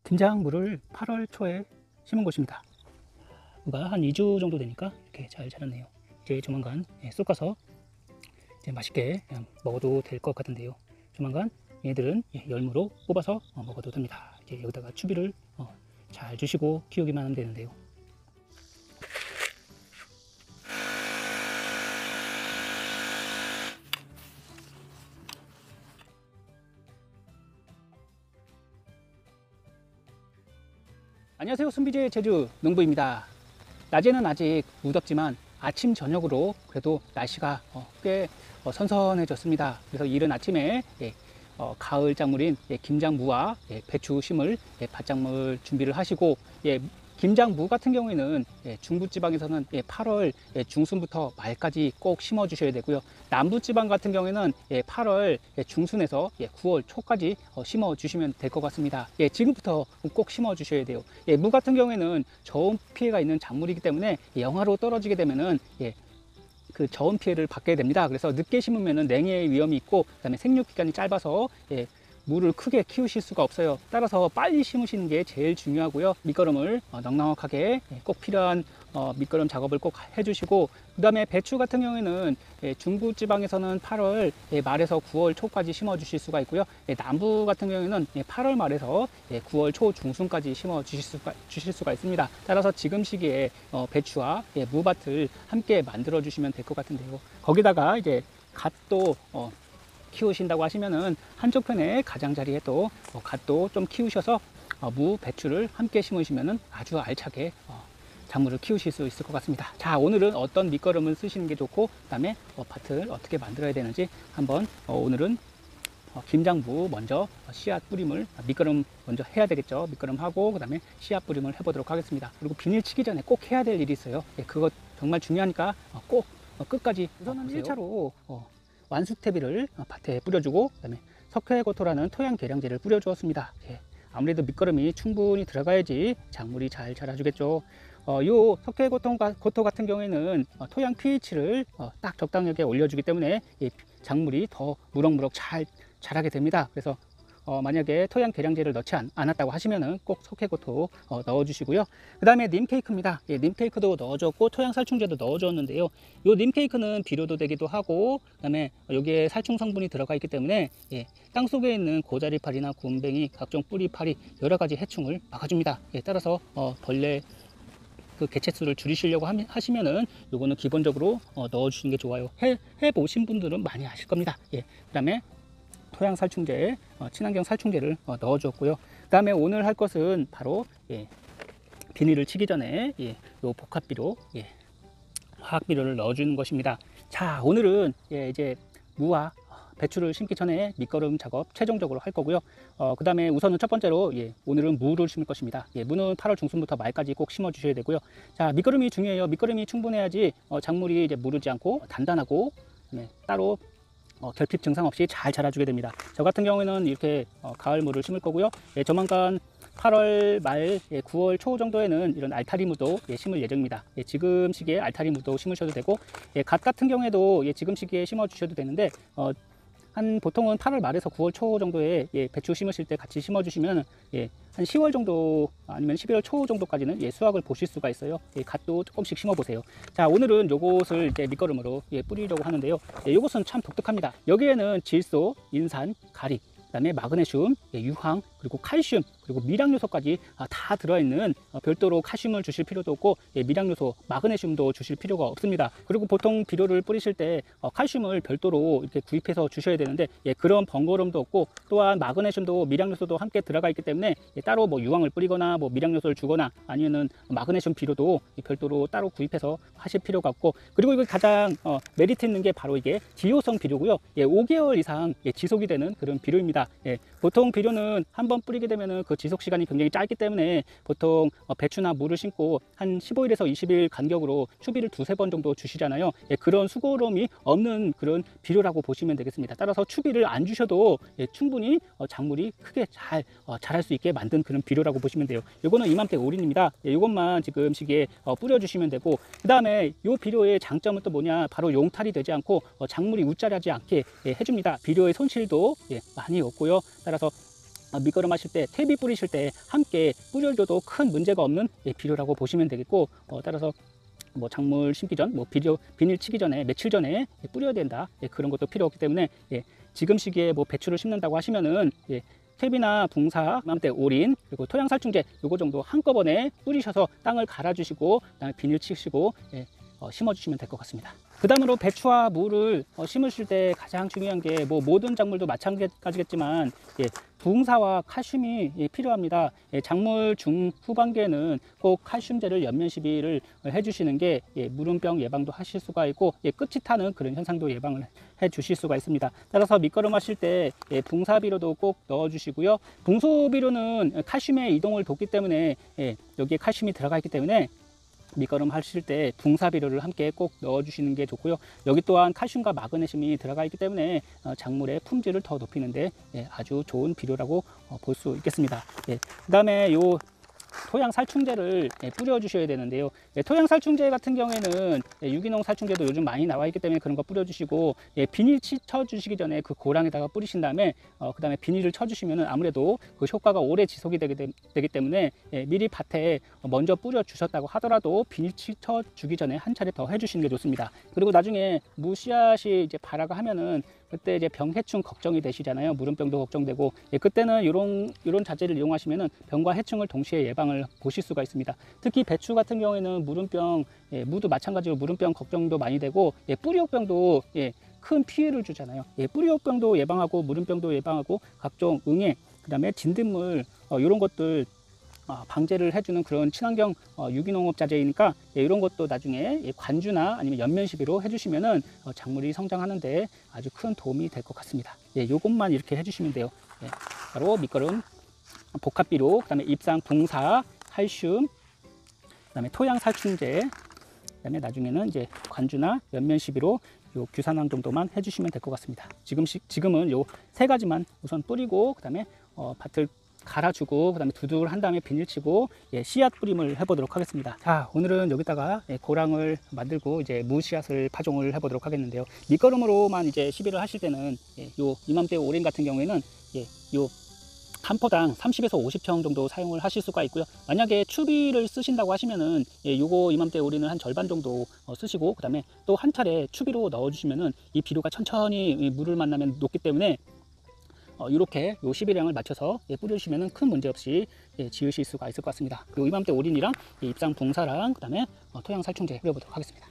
김장무를 8월 초에 심은 곳입니다. 무가 한 2주 정도 되니까 이렇게 잘 자랐네요. 이제 조만간 쑥가서 이제 맛있게 그냥 먹어도 될 것 같은데요. 조만간 얘들은 열무로 뽑아서 먹어도 됩니다. 이제 여기다가 추비를 잘 주시고 키우기만 하면 되는데요. 안녕하세요. 순비제 제주 농부입니다. 낮에는 아직 무덥지만 아침 저녁으로 그래도 날씨가 꽤 선선해졌습니다. 그래서 이른 아침에 가을 작물인 김장무와 배추 심을 밭작물 준비를 하시고, 김장무 같은 경우에는 중부지방에서는 8월 중순부터 말까지 꼭 심어 주셔야 되고요. 남부지방 같은 경우에는 8월 중순에서 9월 초까지 심어 주시면 될 것 같습니다. 지금부터 꼭 심어 주셔야 돼요. 무 같은 경우에는 저온 피해가 있는 작물이기 때문에 영하로 떨어지게 되면은 그 저온 피해를 받게 됩니다. 그래서 늦게 심으면 냉해 위험이 있고, 그다음에 생육 기간이 짧아서 무를 크게 키우실 수가 없어요. 따라서 빨리 심으시는 게 제일 중요하고요. 밑거름을 넉넉하게 꼭 필요한 밑거름 작업을 꼭 해주시고, 그 다음에 배추 같은 경우에는 중부지방에서는 8월 말에서 9월 초까지 심어 주실 수가 있고요. 남부 같은 경우에는 8월 말에서 9월 초 중순까지 심어 주실 수가 있습니다. 따라서 지금 시기에 배추와 무밭을 함께 만들어 주시면 될 것 같은데요. 거기다가 이제 갓도 키우신다고 하시면은 한쪽 편에 가장자리에 또 갓도 좀 키우셔서 무, 배추를 함께 심으시면은 아주 알차게 작물을 키우실 수 있을 것 같습니다. 자, 오늘은 어떤 밑거름을 쓰시는 게 좋고, 그 다음에 밭을 어떻게 만들어야 되는지 한번 오늘은 김장무 먼저 씨앗 뿌림을 밑거름 먼저 해야 되겠죠. 밑거름 하고 그 다음에 씨앗 뿌림을 해보도록 하겠습니다. 그리고 비닐 치기 전에 꼭 해야 될 일이 있어요. 그거 정말 중요하니까 꼭 끝까지 우선은 1차로 완숙태비를 밭에 뿌려주고, 그 다음에 석회고토라는 토양 계량제를 뿌려주었습니다. 아무래도 밑거름이 충분히 들어가야지 작물이 잘 자라주겠죠. 요 석회고토 같은 경우에는 토양 pH를 딱 적당하게 올려주기 때문에 작물이 더 무럭무럭 잘 자라게 됩니다. 그래서 만약에 토양 계량제를 넣지 않았다고 하시면은 꼭 석회고토 넣어주시고요. 그 다음에 님케이크입니다. 님케이크도 넣어줬고 토양 살충제도 넣어줬는데요. 요 님케이크는 비료도 되기도 하고, 그 다음에 여기에 살충 성분이 들어가 있기 때문에 땅 속에 있는 고자리파리나 굼벵이, 각종 뿌리파리 여러 가지 해충을 막아줍니다. 따라서 벌레 그 개체수를 줄이시려고 하시면은 요거는 기본적으로 넣어주시는 게 좋아요. 해보신 분들은 많이 아실 겁니다. 그 다음에 토양 살충제, 친환경 살충제를 넣어주었고요. 그 다음에 오늘 할 것은 바로 비닐을 치기 전에 요 복합비료, 화학비료를 넣어주는 것입니다. 자, 오늘은 이제 무와 배추를 심기 전에 밑거름 작업 최종적으로 할 거고요. 그 다음에 우선은 첫 번째로 오늘은 무를 심을 것입니다. 무는 8월 중순부터 말까지 꼭 심어 주셔야 되고요. 자, 밑거름이 중요해요. 밑거름이 충분해야지 작물이 이제 무르지 않고 단단하고, 따로 결핍 증상 없이 잘 자라주게 됩니다. 저 같은 경우에는 이렇게 가을무를 심을 거고요. 조만간 8월 말 9월 초 정도에는 이런 알타리무도 심을 예정입니다. 지금 시기에 알타리무도 심으셔도 되고, 갓 같은 경우에도 지금 시기에 심어 주셔도 되는데, 한 보통은 8월 말에서 9월 초 정도에 배추 심으실 때 같이 심어 주시면 한 10월 정도 아니면 11월 초 정도까지는 수확을 보실 수가 있어요. 갓도 조금씩 심어 보세요. 자, 오늘은 요것을 이제 밑거름으로 뿌리려고 하는데요. 요것은 참 독특합니다. 여기에는 질소, 인산, 가리, 그 다음에 마그네슘, 유황, 그리고 칼슘, 그리고 미량요소까지 다 들어있는, 별도로 칼슘을 주실 필요도 없고 미량요소, 마그네슘도 주실 필요가 없습니다. 그리고 보통 비료를 뿌리실 때 칼슘을 별도로 이렇게 구입해서 주셔야 되는데 그런 번거로움도 없고, 또한 마그네슘도 미량요소도 함께 들어가 있기 때문에 따로 뭐 유황을 뿌리거나 뭐 미량요소를 주거나 아니면은 마그네슘 비료도 별도로 따로 구입해서 하실 필요가 없고, 그리고 이거 가장 메리트 있는 게 바로 이게 지효성 비료고요. 5개월 이상 지속이 되는 그런 비료입니다. 보통 비료는 한번 뿌리게 되면은 그 지속 시간이 굉장히 짧기 때문에 보통 배추나 무를 심고 한 15일에서 20일 간격으로 추비를 두세 번 정도 주시잖아요. 그런 수고로움이 없는 그런 비료라고 보시면 되겠습니다. 따라서 추비를 안 주셔도 충분히 작물이 크게 잘 자랄 수 있게 만든 그런 비료라고 보시면 돼요. 요거는 이맘때 올인입니다. 이것만 지금 시기에 뿌려 주시면 되고, 그 다음에 요 비료의 장점은 또 뭐냐, 바로 용탈이 되지 않고 작물이 웃자라지 않게 해줍니다. 비료의 손실도 많이 없고요. 따라서 밑거름 하실 때, 퇴비 뿌리실 때 함께 뿌려줘도 큰 문제가 없는 비료라고 보시면 되겠고, 따라서 뭐 작물 심기 전, 뭐 비닐 치기 전에 며칠 전에 뿌려야 된다, 그런 것도 필요 없기 때문에, 지금 시기에 뭐 배추를 심는다고 하시면은 퇴비나 붕사, 이맘때 올인, 그리고 토양살충제 요거 정도 한꺼번에 뿌리셔서 땅을 갈아주시고 그다음에 비닐 치시고 심어주시면 될 것 같습니다. 그 다음으로 배추와 무를 심으실 때 가장 중요한 게, 뭐 모든 작물도 마찬가지겠지만 부흥사와 칼슘이 필요합니다. 작물 중후반기에는 꼭 칼슘제를 연면 시비를 해주시는 게 무름병 예방도 하실 수가 있고 끝이 타는 그런 현상도 예방을 해 주실 수가 있습니다. 따라서 밑거름 하실 때 붕사비료도 꼭 넣어 주시고요. 붕소비료는 칼슘의 이동을 돕기 때문에 여기에 칼슘이 들어가 있기 때문에 밑거름 하실 때 붕사비료를 함께 꼭 넣어 주시는 게 좋고요. 여기 또한 칼슘과 마그네슘이 들어가 있기 때문에 작물의 품질을 더 높이는데 아주 좋은 비료라고 볼 수 있겠습니다. 그 다음에 요 토양 살충제를 뿌려 주셔야 되는데요. 토양 살충제 같은 경우에는 유기농 살충제도 요즘 많이 나와 있기 때문에 그런 거 뿌려 주시고, 비닐 쳐 주시기 전에 그 고랑에다가 뿌리신 다음에 그 다음에 비닐을 쳐 주시면 아무래도 그 효과가 오래 지속이 되기 때문에 미리 밭에 먼저 뿌려 주셨다고 하더라도 비닐 쳐 주기 전에 한 차례 더 해 주시는 게 좋습니다. 그리고 나중에 무씨앗이 이제 발화가 하면은 그때 이제 병해충 걱정이 되시잖아요. 무름병도 걱정되고, 그때는 이런 자재를 이용하시면은 병과 해충을 동시에 예방을 보실 수가 있습니다. 특히 배추 같은 경우에는 무름병, 무도 마찬가지로 무름병 걱정도 많이 되고, 뿌리옥병도 큰 피해를 주잖아요. 뿌리옥병도 예방하고 무름병도 예방하고 각종 응애, 그다음에 진딧물 이런 것들 방제를 해주는 그런 친환경 유기농업 자재이니까 이런 것도 나중에 관주나 아니면 연면 시비로 해주시면은 작물이 성장하는데 아주 큰 도움이 될 것 같습니다. 요것만 이렇게 해주시면 돼요. 바로 밑거름, 복합비료, 그다음에 입상 붕사, 칼슘, 그다음에 토양 살충제, 그다음에 나중에는 이제 관주나 연면 시비로 요 규산황 정도만 해주시면 될 것 같습니다. 지금은 요 세 가지만 우선 뿌리고 그다음에 밭을 갈아주고 그다음에 두둑을 한 다음에 비닐치고 씨앗 뿌림을 해보도록 하겠습니다. 자, 오늘은 여기다가 고랑을 만들고 이제 무씨앗을 파종을 해보도록 하겠는데요. 밑거름으로만 이제 시비를 하실 때는 요 이맘때 오렌 같은 경우에는 요 한 포당 30에서 50평 정도 사용을 하실 수가 있고요. 만약에 추비를 쓰신다고 하시면은 요거 이맘때 오리는 한 절반 정도 쓰시고 그다음에 또 한 차례 추비로 넣어 주시면은 이 비료가 천천히 물을 만나면 녹기 때문에 이렇게 요 시비량을 맞춰서 뿌려주시면 큰 문제 없이 지으실 수가 있을 것 같습니다. 그리고 이맘때 올인이랑 입상 붕사랑 그다음에 토양 살충제 뿌려보도록 하겠습니다.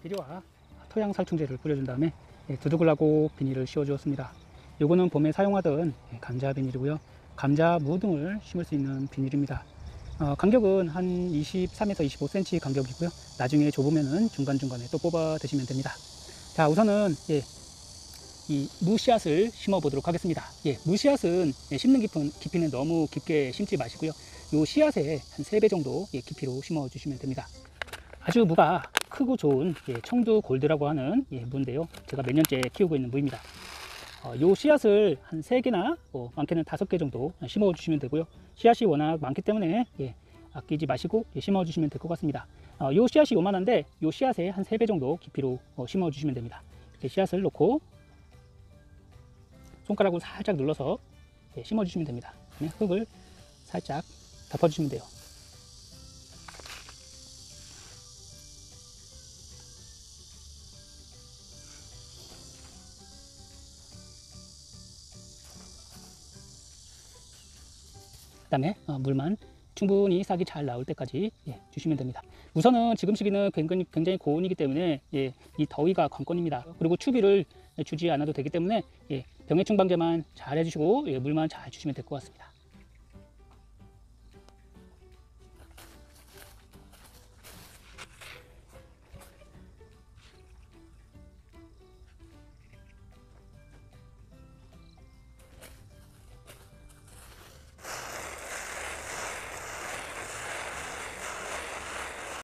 비료와 토양 살충제를 뿌려준 다음에 두둑을 하고 비닐을 씌워 주었습니다. 요거는 봄에 사용하던 감자 비닐이고요. 감자, 무 등을 심을 수 있는 비닐입니다. 간격은 한 23에서 25cm 간격이고요. 나중에 좁으면은 중간중간에 또 뽑아 드시면 됩니다. 자, 우선은 이 무씨앗을 심어 보도록 하겠습니다. 무씨앗은 심는 깊이는 너무 깊게 심지 마시고요. 요 씨앗에 한 3배 정도 깊이로 심어 주시면 됩니다. 아주 무가 크고 좋은 청두 골드라고 하는 무인데요. 제가 몇 년째 키우고 있는 무입니다. 요 씨앗을 한 3개나 많게는 5개 정도 심어 주시면 되고요. 씨앗이 워낙 많기 때문에 아끼지 마시고 심어 주시면 될 것 같습니다. 요 씨앗이 요만한데 요 씨앗에 한 3배 정도 깊이로 심어 주시면 됩니다. 이렇게 씨앗을 놓고 손가락으로 살짝 눌러서 심어 주시면 됩니다. 흙을 살짝 덮어 주시면 돼요. 그 다음에 물만 충분히 싹이 잘 나올 때까지 주시면 됩니다. 우선은 지금 시기는 굉장히 고온이기 때문에 이 더위가 관건입니다. 그리고 추비를 주지 않아도 되기 때문에 병해충 방제만 잘 해주시고 물만 잘 주시면 될 것 같습니다.